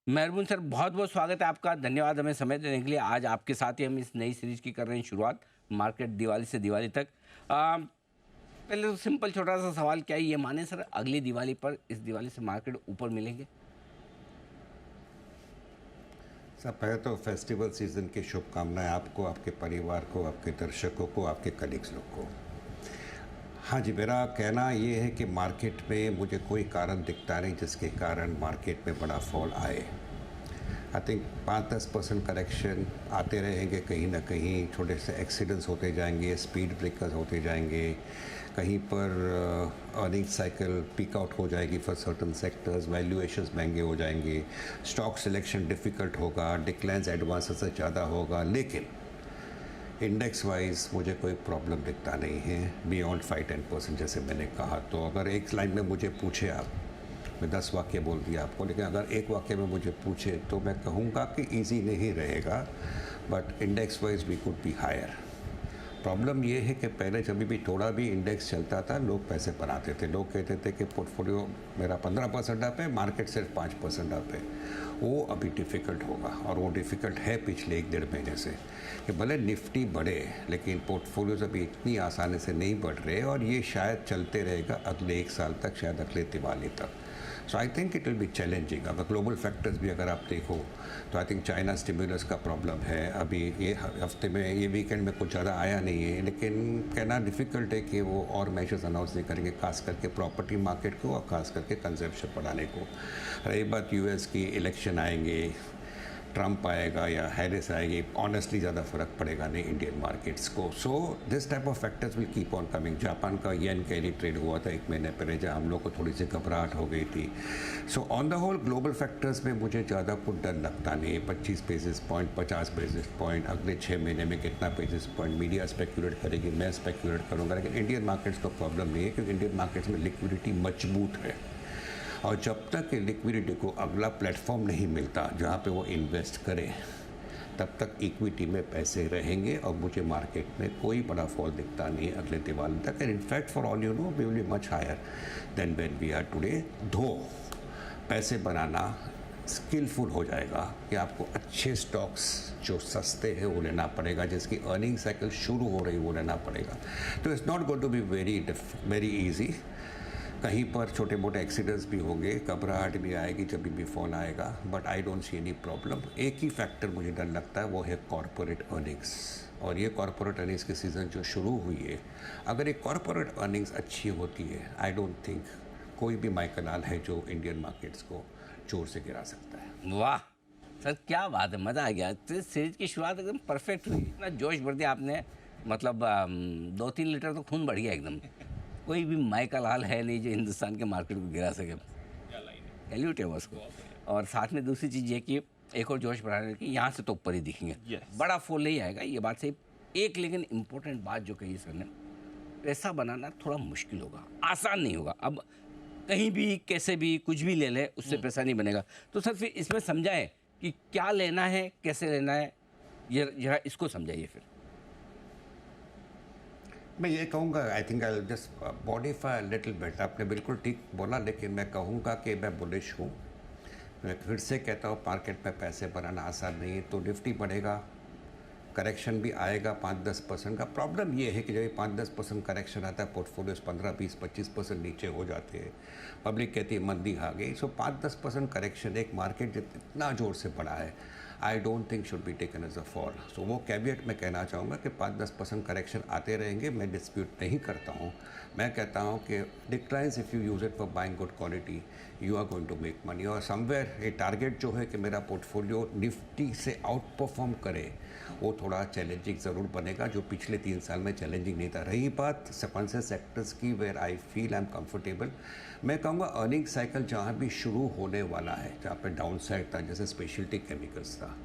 मेहरबान सर, बहुत बहुत स्वागत है आपका। धन्यवाद हमें समय देने के लिए। आज आपके साथ ही हम इस नई सीरीज की कर रहे हैं शुरुआत, मार्केट दिवाली से दिवाली तक। पहले तो सिंपल छोटा सा सवाल, क्या ये माने सर अगली दिवाली पर इस दिवाली से मार्केट ऊपर मिलेंगे? सब पहले तो फेस्टिवल सीज़न की शुभकामनाएं आपको, आपके परिवार को, आपके दर्शकों को, आपके कलीग्स लोग को। हाँ जी, मेरा कहना ये है कि मार्केट में मुझे कोई कारण दिखता नहीं जिसके कारण मार्केट में बड़ा फॉल आए। आई थिंक 5-10% करेक्शन आते रहेंगे, कहीं ना कहीं छोटे से एक्सीडेंट्स होते जाएंगे, स्पीड ब्रेकर्स होते जाएंगे, कहीं पर अर्निंग साइकिल पीक आउट हो जाएगी फॉर सर्टन सेक्टर्स, वैल्यूएशंस महंगे हो जाएंगे, स्टॉक सिलेक्शन डिफ़िकल्ट होगा, डिक्लाइंस एडवांस से ज़्यादा होगा। लेकिन इंडेक्स वाइज मुझे कोई प्रॉब्लम दिखता नहीं है बियॉन्ड 5-10%। जैसे मैंने कहा, तो अगर एक लाइन में मुझे पूछे आप, मैं 10 वाक्य बोल दिया आपको, लेकिन अगर एक वाक्य में मुझे पूछे तो मैं कहूँगा कि इजी नहीं रहेगा, but index wise we could be higher. Problem ये है कि पहले जब भी थोड़ा भी इंडेक्स चलता था लोग पैसे बनाते थे। लोग कहते थे कि पोर्टफोलियो मेरा 15% अप है, मार्केट सिर्फ 5% अप है। वो अभी डिफ़िकल्ट होगा, और वो डिफ़िकल्ट है पिछले 1-1.5 महीने से, कि भले निफ्टी बढ़े लेकिन पोर्टफोलियोज अभी इतनी आसानी से नहीं बढ़ रहे, और ये शायद चलते रहेगा अगले 1 साल तक, शायद अगले दिवाली तक। So I think it will be challenging. अगर ग्लोबल फैक्टर्स भी अगर आप देखो तो आई थिंक चाइना स्टिमुलस का प्रॉब्लम है। अभी ये हफ्ते में, ये वीकेंड में कुछ ज़्यादा आया नहीं है, लेकिन कहना डिफ़िकल्ट है कि वो और मेजर्स अनाउंस नहीं करेंगे, खास करके प्रॉपर्टी मार्केट को और खास करके कंजम्पशन बढ़ाने को। रही बात यूएस की, इलेक्शन आएंगे, ट्रंप आएगा या हैरिस आएगी, ऑनेस्टली ज़्यादा फ़र्क पड़ेगा नहीं इंडियन मार्केट्स को। So this type of factors will keep on coming. Japan का येन कैरी ट्रेड हुआ था 1 महीने पहले, जहाँ हम लोग को थोड़ी सी घबराहट हो गई थी। So on the whole global factors में मुझे ज़्यादा कुछ डर लगता नहीं है। 25 बेसिस पॉइंट, 50 बेसिस पॉइंट, अगले 6 महीने में कितना बेसिस पॉइंट मीडिया स्पेक्यूलेट करेगी, मैं स्पेक्यूलेट करूँगा, लेकिन इंडियन मार्केट्स को प्रॉब्लम नहीं है, क्योंकि इंडियन मार्केट्स में लिक्विडिटी मजबूत है। और जब तक लिक्विडिटी को अगला प्लेटफॉर्म नहीं मिलता जहाँ पे वो इन्वेस्ट करे, तब तक इक्विटी में पैसे रहेंगे, और मुझे मार्केट में कोई बड़ा फॉल दिखता नहीं है अगले दिवाली तक। And in fact for all you know we will be much higher than when we are today. दो पैसे बनाना स्किलफुल हो जाएगा कि आपको अच्छे स्टॉक्स जो सस्ते हैं वो लेना पड़ेगा, जिसकी अर्निंग साइकिल शुरू हो रही वो लेना पड़ेगा। तो it's not going to be very easy. कहीं पर छोटे मोटे एक्सीडेंट्स भी होंगे, घबराहट भी आएगी जब भी फ़ोन आएगा, but I don't see any problem. एक ही फैक्टर मुझे डर लगता है, वो है कॉरपोरेट अर्निंग्स। और ये कॉरपोरेट अर्निंग्स की सीज़न जो शुरू हुई है, अगर एक कॉरपोरेट अर्निंग्स अच्छी होती है, आई डोंट थिंक कोई भी माइकलाल है जो इंडियन मार्केट्स को जोर से गिरा सकता है। वाह सर, क्या बात है, मज़ा आ गया। तो इस सीरीज की शुरुआत एकदम परफेक्ट हुई, इतना जोश भर दिया आपने। मतलब 2-3 लीटर तो खून बढ़ गया एकदम। कोई भी माइकल हाल है नहीं जो हिंदुस्तान के मार्केट को गिरा सके। एल्यूट है बस को। और साथ में दूसरी चीज़ ये कि एक और जोश बढ़ाने की, यहाँ से तो ऊपर ही दिखेंगे। बड़ा फॉल नहीं आएगा, ये बात सही। एक लेकिन इम्पोर्टेंट बात जो कही सर ने, पैसा बनाना थोड़ा मुश्किल होगा, आसान नहीं होगा। अब कहीं भी कैसे भी कुछ भी ले ले, उससे पैसा नहीं बनेगा। तो सर फिर इसमें समझाएं कि क्या लेना है, कैसे लेना है, ये जरा इसको समझाइए फिर। मैं ये कहूँगा, I think I just modify little bit. आपने बिल्कुल ठीक बोला, लेकिन मैं कहूँगा कि मैं बुलिश हूँ। मैं फिर से कहता हूँ, मार्केट में पैसे बनाना आसान नहीं है। तो निफ्टी बढ़ेगा, करेक्शन भी आएगा 5-10% का। प्रॉब्लम ये है कि जब 5-10% करेक्शन आता है, पोर्टफोलियोज 15-20-25% नीचे हो जाते हैं, पब्लिक कहती है मंदी आ गई। सो 5-10% करेक्शन एक मार्केट इतना ज़ोर से बढ़ा है, I don't think should be taken as a fall. So वो कैविएट मैं कहना चाहूँगा कि 5-10% करेक्शन आते रहेंगे, मैं डिस्प्यूट नहीं करता हूँ। मैं कहता हूँ कि declines if you use it for buying good quality, you are going to make money. और समवेयर ये टारगेट जो है कि मेरा पोर्टफोलियो निफ्टी से आउट परफॉर्म करे, वो थोड़ा चैलेंजिंग ज़रूर बनेगा, जो पिछले 3 साल में चैलेंजिंग नहीं था। रही बात कौन से सेक्टर्स की, where I feel I am comfortable, मैं कहूँगा अर्निंग साइकिल जहाँ भी शुरू होने वाला है, जहाँ पे डाउन साइड था, जैसे स्पेशलिटी केमिकल्स था,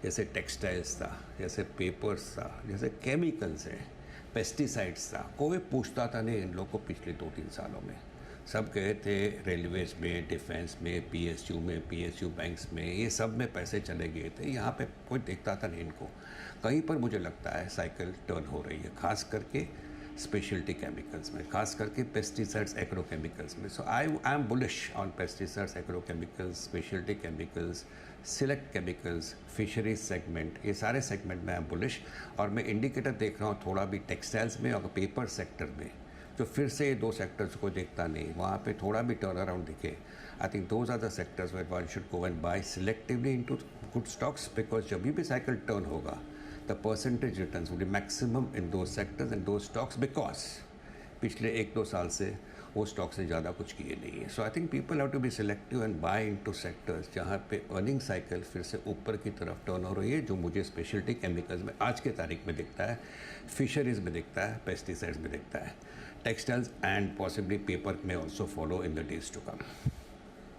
जैसे टेक्सटाइल्स था, जैसे पेपर्स था, जैसे केमिकल्स है, पेस्टिसाइड्स था, कोई पूछता था नहीं इन लोग को पिछले 2-3 सालों में। सब गए थे रेलवेज में, डिफेंस में, पीएसयू में, पीएसयू बैंक्स में, ये सब में पैसे चले गए थे। यहाँ पे कोई देखता था नहीं इनको। कहीं पर मुझे लगता है साइकिल टर्न हो रही है, खास करके स्पेशलिटी केमिकल्स में, खास करके पेस्टिसाइड्स एग्रोकेमिकल्स में. So I am bullish on pesticides agrochemicals, speciality chemicals, select chemicals, fisheries segment, ये सारे सेगमेंट में आई एम बुलिश. और मैं इंडिकेटर देख रहा हूँ थोड़ा भी टेक्सटाइल्स में और पेपर सेक्टर में, जो फिर से ये दो सेक्टर्स को देखता नहीं, वहाँ पे थोड़ा भी टर्न अराउंड दिखे. I think those are the sectors where one should go and buy selectively into good stocks, because जब भी साइकिल टर्न होगा the percentage returns will be maximum in those sectors and those stocks, because पिछले 1-2 साल से वो stock से ज़्यादा कुछ किए नहीं है. So I think people have to be selective and buy into sectors जहाँ पे अर्निंग साइकिल फिर से ऊपर की तरफ टर्न हो रही है, जो मुझे स्पेशलिटी केमिकल्स में आज के तारीख में दिखता है, फिशरीज में दिखता है, पेस्टिसाइड्स में दिखता है, टेक्सटाइल्स एंड पॉसिबली पेपर में also follow in the days to come.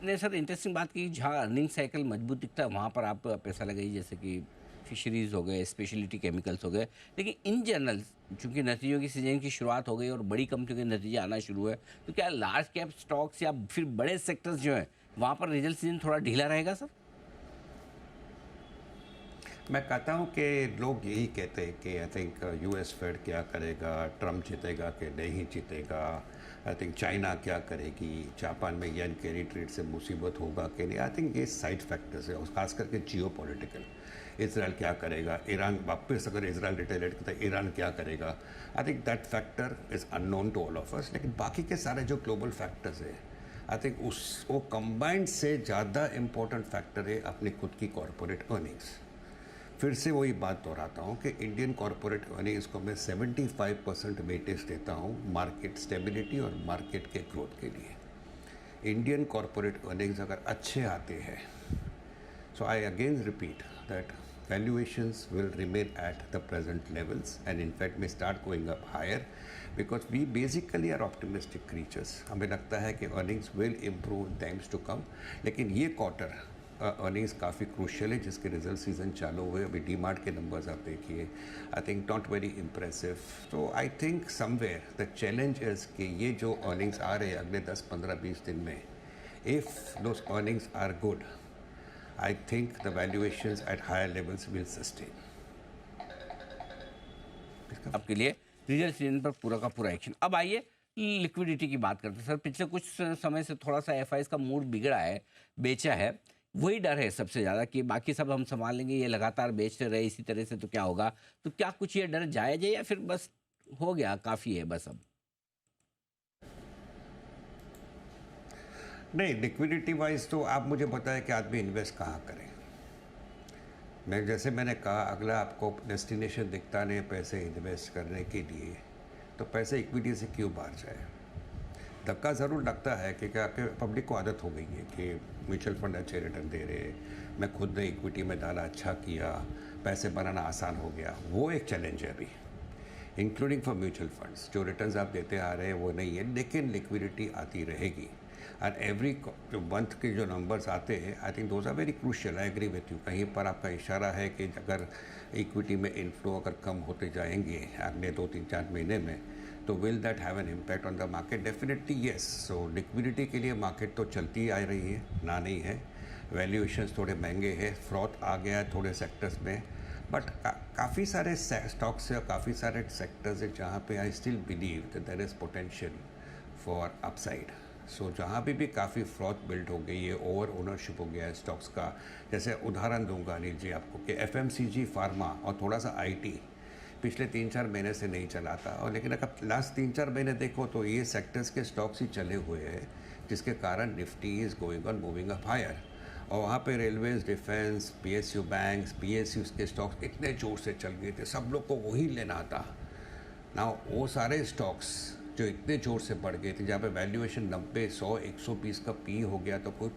ने सर इंटरेस्टिंग बात की, जहाँ अर्निंग साइकिल मजबूत दिखता है वहाँ पर आप पैसा लगाइए, जैसे कि फिशरीज़ हो गए, स्पेशलिटी केमिकल्स हो गए. लेकिन इन जनरल चूंकि नतीजों की सीजन की शुरुआत हो गई और बड़ी कंपनियों के नतीजे आना शुरू है, तो क्या लार्ज कैप स्टॉक्स या फिर बड़े सेक्टर्स जो हैं वहाँ पर रिजल्ट सीजन थोड़ा ढीला रहेगा सर? मैं कहता हूँ कि लोग यही कहते हैं कि आई थिंक यूएस फेड क्या करेगा, ट्रम्प जीतेगा कि नहीं जीतेगा, आई थिंक चाइना क्या करेगी, जापान में येन के रिट्रीट से मुसीबत होगा कि नहीं. आई थिंक ये साइड फैक्टर्स है, और खास करके जियो पॉलिटिकल, इसराइल क्या करेगा, ईरान वापस अगर इसराइल रिटेलिएट करता है ईरान क्या करेगा. I think that factor is unknown to all of us. लेकिन बाकी के सारे जो ग्लोबल फैक्टर्स है, आई थिंक वो कंबाइंड से ज़्यादा इम्पोर्टेंट फैक्टर है अपनी खुद की कॉरपोरेट अर्निंग्स. फिर से वही बात दोहराता हूँ कि इंडियन कॉरपोरेट अर्निंग्स को मैं 75% वेटेज देता हूँ मार्केट स्टेबिलिटी और मार्केट के ग्रोथ के लिए. इंडियन कॉरपोरेट अर्निंग्स अगर अच्छे आते हैं, so I again repeat that valuations will remain at the present levels and in fact may start going up higher because we basically are optimistic creatures. हमें लगता है कि earnings will improve in times to come. लेकिन ये quarter earnings काफ़ी crucial है, जिसके result season चालू हुए. अभी डीमार्ट के नंबर्स आप देखिए, I think not very impressive. तो I think somewhere the challenge is कि ये जो अर्निंग्स आ रहे हैं अगले 10, 15, 20 दिन में, if those earnings are good, I think the valuations at higher levels will sustain. आपके लिए रिजल्ट सीजन पर पूरा का पूरा एक्शन. अब आइए लिक्विडिटी की बात करते हैं सर. पिछले कुछ समय से थोड़ा सा एफआईज का मूड बिगड़ा है, बेचा है. वही डर है सबसे ज़्यादा कि बाकी सब हम संभाल लेंगे, ये लगातार बेचते रहे इसी तरह से तो क्या होगा. तो क्या कुछ ये डर जायज़ है या फिर बस हो गया, काफ़ी है बस अब? नहीं, लिक्विडिटी वाइज तो आप मुझे बताएं कि आदमी इन्वेस्ट कहाँ करें. मैंने कहा, अगला आपको डेस्टिनेशन दिखता नहीं पैसे इन्वेस्ट करने के लिए, तो पैसे इक्विटी से क्यों बाहर जाए. धक्का ज़रूर लगता है कि क्या पब्लिक को आदत हो गई है कि म्यूचुअल फंड अच्छे रिटर्न दे रहे, मैं खुद ने इक्विटी में डाला, अच्छा किया, पैसे बनाना आसान हो गया. वो एक चैलेंज है अभी, इंक्लूडिंग फॉर म्यूचुअल फंड्स. जो रिटर्न्स आप देते आ रहे हैं वो नहीं है, लेकिन लिक्विडिटी आती रहेगी. एंड एवरी जो मंथ के जो नंबर्स आते हैं, I think those are very crucial. I agree with you. कहीं पर आपका इशारा है कि अगर इक्विटी में इनफ्लो अगर कम होते जाएंगे अगले 2-3-4 महीने में, तो will that have an impact on the market? Definitely yes. So liquidity के लिए मार्केट तो चलती आ रही है, ना नहीं है. वैल्यूएशंस थोड़े महंगे हैं, फ्रॉथ आ गया है थोड़े सेक्टर्स में, बट काफ़ी सारे स्टॉक्स है और काफ़ी सारे सेक्टर्स है जहाँ पे I still believe that there is potential for upside. So जहाँ भी काफ़ी फ्रॉथ बिल्ड हो गई है, ओवर ओनरशिप हो गया है स्टॉक्स का. जैसे उदाहरण दूंगा अनिल जी आपको कि एफएमसीजी, फार्मा और थोड़ा सा आईटी पिछले 3-4 महीने से नहीं चला था, और लेकिन अगर लास्ट 3-4 महीने देखो तो ये सेक्टर्स के स्टॉक्स ही चले हुए हैं, जिसके कारण Nifty is going on moving up higher. और वहाँ पे railways, defence, PSU banks, PSUs के स्टॉक्स इतने जोर से चल गए थे, सब लोग को वही लेना था. ना वो सारे स्टॉक्स जो इतने जोर से बढ़ गए थे, जहाँ पे वैल्यूएशन 90, 100, 120 का पी हो गया, तो कोई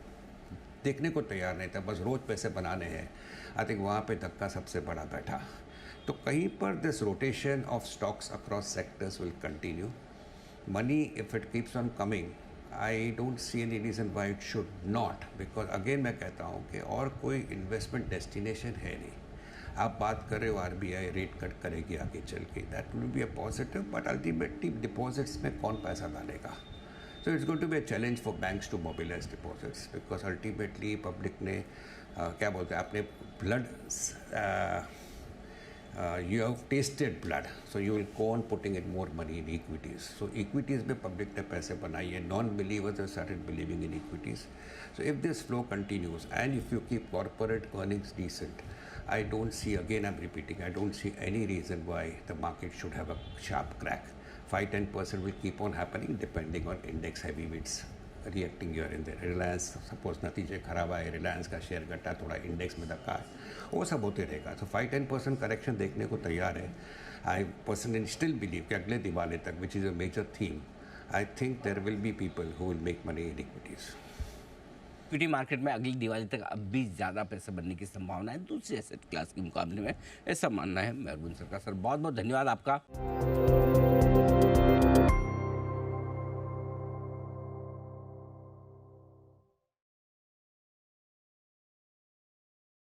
देखने को तैयार नहीं था, बस रोज़ पैसे बनाने हैं. आई थिंक वहाँ पे धक्का सबसे बड़ा बैठा. तो कहीं पर this rotation of stocks across sectors will continue. Money if it keeps on coming, I don't see any reason why it should not, because again मैं कहता हूँ कि और कोई इन्वेस्टमेंट डेस्टिनेशन है नहीं. आप बात कर रहे हो आरबीआई रेट कट करेगी आगे चल के, that will be a positive, but ultimately deposits में कौन पैसा डालेगा. So it's going to be a challenge for banks to mobilise deposits, because ultimately public ने क्या बोलते हैं, अपने blood you have tasted blood, so you will go on putting in more money in equities. So equities में public ने पैसे बनाए हैं, non-believers have started believing in equities. So if this flow continues and if you keep corporate earnings decent, I don't see, again I'm repeating, I don't see any reason why the market should have a sharp crack. 5-10% will keep on happening depending on index heavyweights reacting here and there. Reliance suppose नतीजे खराब आए, रिलायंस का share घटा, थोड़ा index में धक्का है, वो सब होते रहेगा. तो 5-10% करेक्शन देखने को तैयार है. आई पर्सनली स्टिल बिलीव कि अगले दिवाली तक, which is a major theme, I think there will be people who will make money in equities. Equity market में अगली दिवाली तक अब भी ज़्यादा पैसे बनने की संभावना है दूसरे एसेट क्लास के मुकाबले में, ऐसा मानना है मेहरबून सर का. सर बहुत बहुत धन्यवाद आपका.